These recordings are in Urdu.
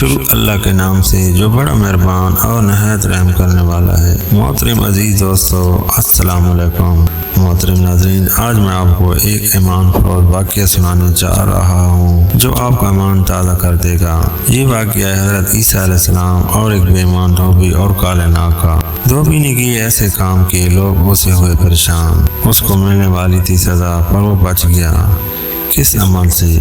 شروع اللہ کے نام سے جو بڑا مہربان اور نہایت رحم کرنے والا ہے۔ محترم عزیز دوستو، السلام علیکم۔ محترم ناظرین، آج میں آپ کو ایک ایمان فروز واقعہ سنانے جا رہا ہوں جو آپ کا ایمان تازہ کر دے گا۔ یہ واقعہ ہے حضرت عیسیٰ علیہ السلام اور ایک بے ایمان دھوبی اور کالے ناگ کا۔ دھوبی نے کیے ایسے کام کہ لوگ اسے ہوئے پریشان۔ اس کو ملنے والی تھی سزا، پر وہ بچ گیا۔ کس عمل سے؟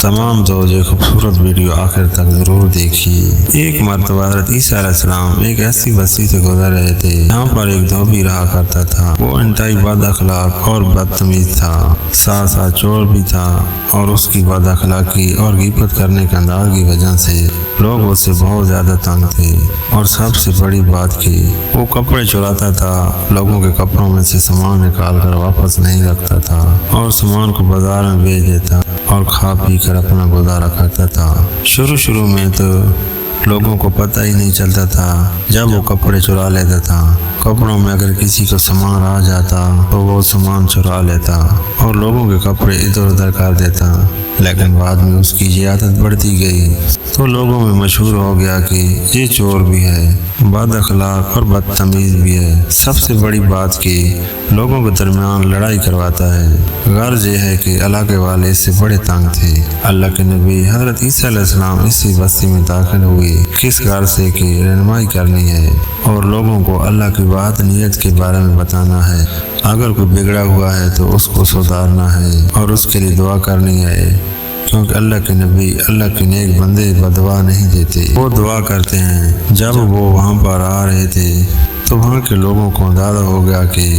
تمام دوست یہ خوبصورت ویڈیو آخر تک ضرور دیکھیے۔ ایک مرتبہ حضرت عیسیٰ علیہ السلام ایک ایسی بستی سے گزر رہے تھے جہاں پر ایک دھوبی رہا کرتا تھا۔ وہ انتہائی بد اخلاق اور بدتمیز تھا، ساتھ ساتھ چور بھی تھا، اور اس کی بد اخلاقی اور غیبت کرنے کے انداز کی وجہ سے لوگ اس سے بہت زیادہ تنگ تھے۔ اور سب سے بڑی بات کہ وہ کپڑے چراتا تھا، لوگوں کے کپڑوں میں سے سامان نکال کر واپس نہیں رکھتا تھا اور سامان کو بازار میں بیچ دیتا اور کھا پی کر اپنا گزارا کرتا تھا۔ شروع میں تو لوگوں کو پتہ ہی نہیں چلتا تھا۔ جب وہ کپڑے چرا لیتا تھا، کپڑوں میں اگر کسی کو سامان آ جاتا تو وہ سامان چرا لیتا اور لوگوں کے کپڑے ادھر ادھر کر دیتا۔ لیکن بعد میں اس کی یہ عادت بڑھتی گئی تو لوگوں میں مشہور ہو گیا کہ یہ چور بھی ہے، بد اخلاق اور بدتمیز بھی ہے۔ سب سے بڑی بات کہ لوگوں کے درمیان لڑائی کرواتا ہے۔ غرض یہ ہے کہ علاقے والے اس سے بڑے تنگ تھے۔ اللہ کے نبی حضرت عیسیٰ علیہ السلام اسی بستی میں داخل ہوئے، کس غرض سے کہ رہنمائی کرنی ہے اور لوگوں کو اللہ کی وحدانیت کے بارے میں بتانا ہے۔ اگر کوئی بگڑا ہوا ہے تو اس کو سدھارنا ہے اور اس کے لیے دعا کرنی ہے، کیونکہ اللہ کے نبی اللہ کے نیک بندے بدعا نہیں دیتے، وہ دعا کرتے ہیں۔ جب وہ وہاں پر آ رہے تھے تو وہاں کے لوگوں کو اندازہ ہو گیا کہ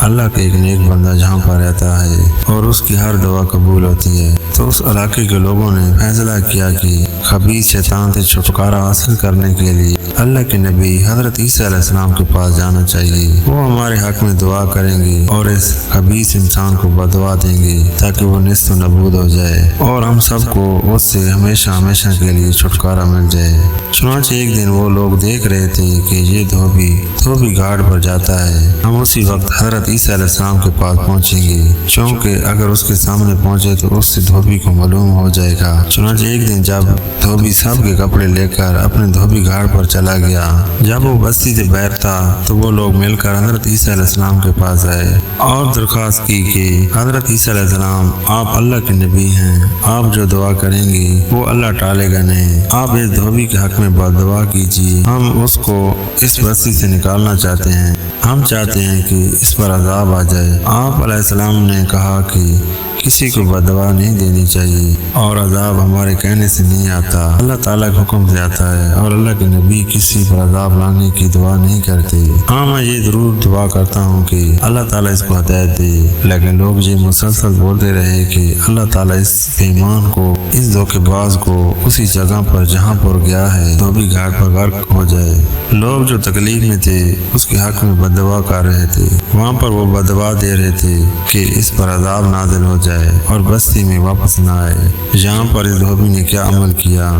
اللہ کا ایک نیک بندہ جہاں پر رہتا ہے اور اس کی ہر دعا قبول ہوتی ہے۔ تو اس علاقے کے لوگوں نے فیصلہ کیا کہ خبیث شیطان سے چھٹکارا حاصل کرنے کے لیے اللہ کے نبی حضرت عیسیٰ علیہ السلام کے پاس جانا چاہیے۔ وہ ہمارے حق میں دعا کریں گے اور اس خبیث انسان کو بدعا دیں گے تاکہ وہ نیست و نابود ہو جائے اور ہم سب کو اس سے ہمیشہ کے لیے چھٹکارا مل جائے۔ چنانچہ ایک دن وہ لوگ دیکھ رہے تھے کہ یہ دھوبی گھاٹ پر جاتا ہے۔ ہم اسی وقت حضرت عیسیٰ علیہ السلام کے پاس پہنچیں گے، چونکہ اگر اس کے سامنے پہنچے تو اس سے دھوبی کو معلوم ہو جائے گا۔ چنانچہ ایک دن جب دھوبی سب کے کپڑے لے کر اپنے دھوبی گھاٹ پر چلا گیا، جب وہ بستی سے باہر تھا تو وہ لوگ مل کر حضرت عیسیٰ علیہ السلام کے پاس آئے اور درخواست کی کہ حضرت عیسیٰ علیہ السلام، آپ اللہ کے نبی ہیں، آپ جو دعا کریں گے وہ اللہ ٹالے گا نہیں۔ آپ اس دھوبی کے حق میں بدعا کیجیے، ہم اس کو اس بستی سے نکالنا چاہتے ہیں، ہم چاہتے ہیں کہ اس پر عذاب آ جائے۔ آپ علیہ السلام نے کہا کہ کسی کو بدعا نہیں دینی چاہیے اور عذاب ہمارے کہنے سے نہیں آتا، اللہ تعالیٰ کے حکم سے آتا ہے، اور اللہ کے نبی کسی پر عذاب لانے کی دعا نہیں کرتے۔ ہاں، میں یہ ضرور دعا کرتا ہوں کہ اللہ تعالیٰ اس کو ہدایت دے، لیکن لوگ یہ مسلسل بولتے رہے کہ اللہ تعالیٰ اس بے ایمان کو، اس دھوکے باز کو اسی جگہ پر جہاں پر گیا ہے دھوبی گھاٹ پر غرق ہو جائے۔ لوگ جو تکلیف میں تھے اس کے حق میں بدعا کر رہے تھے، وہاں پر وہ بدعا دے رہے تھے کہ اس پر عذاب نازل ہو جائے اور بستی میں واپس نہ آئے۔ یہاں پر اس دھوبی نے کیا عمل کیا؟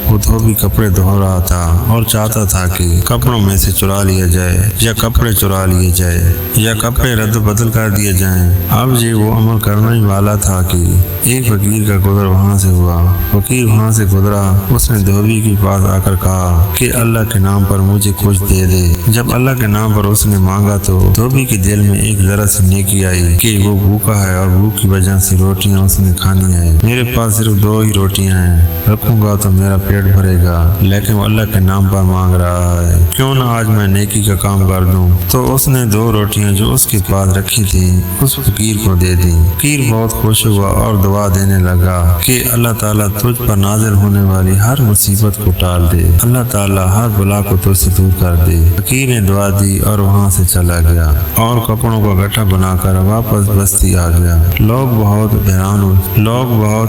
وہ دھوبی کپڑے دھو رہا تھا اور چاہتا تھا کہ کپڑوں میں سے چرا لیا جائے یا کپڑے چرا لیے جائے یا کپڑے رد و بدل کر دیے جائیں۔ اب یہ وہ عمل کرنا ہی والا تھا کہ ایک فقیر کا گزر وہاں سے ہوا۔ فقیر وہاں سے گزرا، اس نے دھوبی کے پاس آ کر کہا کہ اللہ کے نام پر مجھے کچھ دے دے۔ جب اللہ کے نام پر اس نے مانگا تو دھوبی کے دل میں ایک ذرا سی نیکی آئی کہ وہ بھوکا ہے اور بھوک کی وجہ سے روٹیاں اس نے کھانی ہے۔ میرے پاس صرف 2 ہی روٹیاں ہیں، رکھوں گا تو میرا پیٹ بھرے گا، لیکن وہ اللہ کے نام پر مانگ رہا ہے، کیوں نہ آج میں نیکی کا کام کر دوں۔ تو اس نے 2 روٹیاں جو اس کے پاس رکھی تھی اس فقیر کو دے دی۔ فقیر بہت خوش ہوا اور دعا دینے لگا کہ اللہ تعالیٰ تجھ پر نازل ہونے والی ہر مصیبت کو ٹال دے، اللہ تعالیٰ ہر بلا کو تجھ سے دور کر دے۔ فقیر نے دعا دی اور وہاں سے چلا گیا اور کپڑوں کا گٹھا بنا کر واپس بستی آ گیا۔ لوگ بہت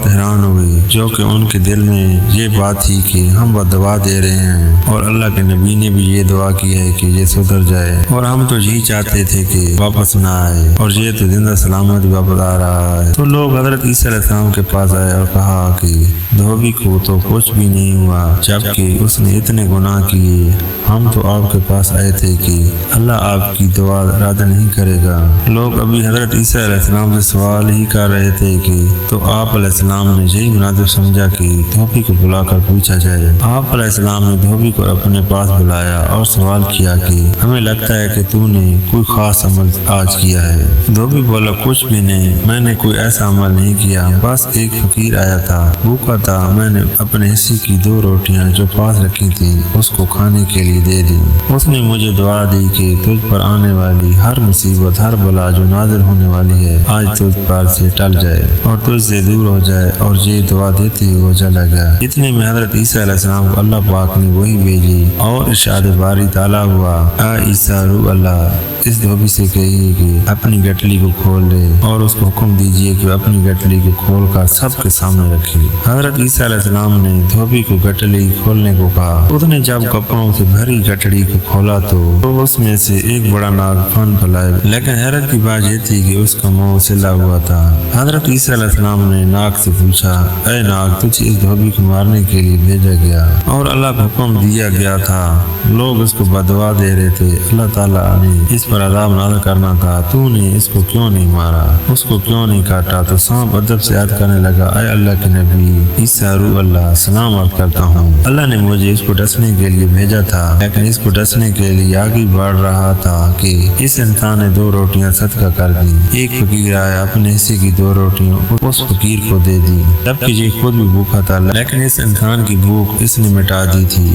حیران ہوئے، جو کہ ان کے دل میں یہ بات تھی کہ ہم بدعا دے رہے ہیں اور اللہ کے نبی نے بھی یہ دعا کی ہے کہ یہ سدھر جائے، اور ہم تو یہی چاہتے تھے کہ واپس نہ آئے، اور یہ تو زندہ سلامت واپس آ رہا ہے۔ تو لوگ حضرت عیسیٰ علیہ السلام کے پاس آئے اور کہا کہ دھوبی کو تو کچھ بھی نہیں ہوا، جبکہ اس نے اتنے گناہ کیے، ہم تو آپ کے پاس آئے تھے کہ اللہ آپ کی دعا رد نہیں کرے گا۔ لوگ ابھی حضرت عیسیٰ علیہ السلام سے سوال ہی کر رہے تھے کہ تو آپ علیہ السلام نے یہی مناسب سمجھا کہ دھوبی کو بلا کر پوچھا پوچھا جائے۔ آپ علیہ السلام نے دھوبی کو اپنے پاس بلایا اور سوال کیا کہ ہمیں لگتا ہے کہ تو نے کوئی خاص عمل آج کیا ہے۔ دھوبی بولا کچھ بھی نہیں، میں نے کوئی ایسا عمل نہیں کیا، بس ایک فقیر آیا تھا، بھوکا تھا، میں نے اپنے حصے کی 2 روٹیاں جو پاس رکھی تھی اس کو کھانے کے لیے دے دی۔ اس نے مجھے دعا دی کہ تجھ پر آنے والی ہر مصیبت، ہر بلا جو نازل ہونے والی ہے آج تجھ پر سے ٹل جائے اور تجھ سے دور ہو جائے، اور یہ دعا دیتے ہوئے وہ چلا گیا۔ اتنے میں حضرت عیسیٰ علیہ السلام کو اللہ پاک نے وحی بھیجی اور ارشاد باری تعالیٰ ہوا، اے عیسیٰ روح اللہ، اس دھوبی سے کہیے کہ اپنی گٹلی کو کھول لے اور اس کو حکم دیجیے کہ اپنی گٹلی کو کھول کر سب کے سامنے رکھے۔ حضرت عیسیٰ علیہ السلام نے دھوبی کو گٹلی کھولنے کو کہا۔ اس نے جب کپڑوں سے بھری گٹڑی کو کھولا تو اس میں سے ایک بڑا ناگ پھن پھیلائے، لیکن حیرت کی بات یہ تھی کہ اس کا منہ سلا ہوا تھا۔ حضرت عیسیٰ علیہ السلام نے ناگ سے پوچھا، اے ناگ، تجھے اس دھوبی کو مارنے کے لیے بھیجا گیا اور اللہ کو حکم دیا گیا تھا، لوگ اس کو بددعا دے رہے تھے، اللہ تعالیٰ نے اس پر عذاب نازل کرنا تھا، تو نے اس کو کیوں نہیں مارا، اس کو کیوں نہیں کاٹا؟ تو سانپ ادب سے عرض کرنے لگا، اے اللہ کے نبی عیسیٰ روح اللہ، سلام عرض کرتا ہوں، اللہ نے مجھے اس کو ڈسنے کے لیے بھیجا تھا، لیکن اس کو ڈسنے کے لیے آگے بڑھ رہا تھا کہ اس انسان نے 2 روٹیاں صدقہ کر دی۔ ایک فقیر آیا، اپنے حصے کی 2 روٹیاں اس فقیر کو دے دی، جبکہ یہ خود بھی بھوکا تھا، لیکن اس انسان کی بھوک اس نے مٹا دی تھی،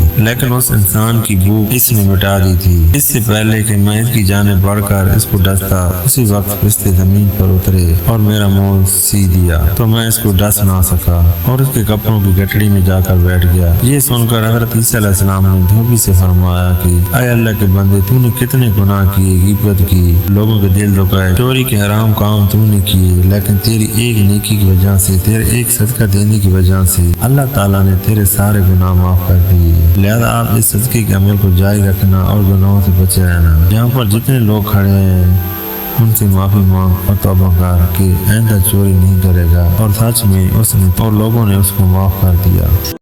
اس سے پہلے کہ میں اس کی جانب بڑھ کر اس کو ڈستا، اسی وقت فرشتے زمین پر اترے اور میرا منہ سی دیا تو میں اس کو ڈس نہ سکا اور اس کے کپڑوں کی گٹڑی میں جا کر بیٹھ گیا۔ یہ سن کر حضرت عیسیٰ علیہ السلام نے دھوبی سے فرمایا کہ اے اللہ کے بندے، تو نے کتنے گناہ کیے، غیبت کی، لوگوں کے دل دکھائے، چوری کے حرام کام تو نے کیے، لیکن تیری ایک نیکی کی وجہ سے، تیرے ایک صدقہ دینے کی وجہ سے اللہ تعالیٰ نے تیرے سارے گناہ معاف کر دیے، لہذا آپ اس صدقے کے عمل کو جاری رکھنا اور گناہوں سے بچے رہنا۔ یہاں پر جتنے لوگ کھڑے ہیں ان سے معافی مانگ اور توبہ کر کہ آئندہ چوری نہیں کرے گا، اور سچ میں اس نے اور لوگوں نے اس کو معاف کر دیا۔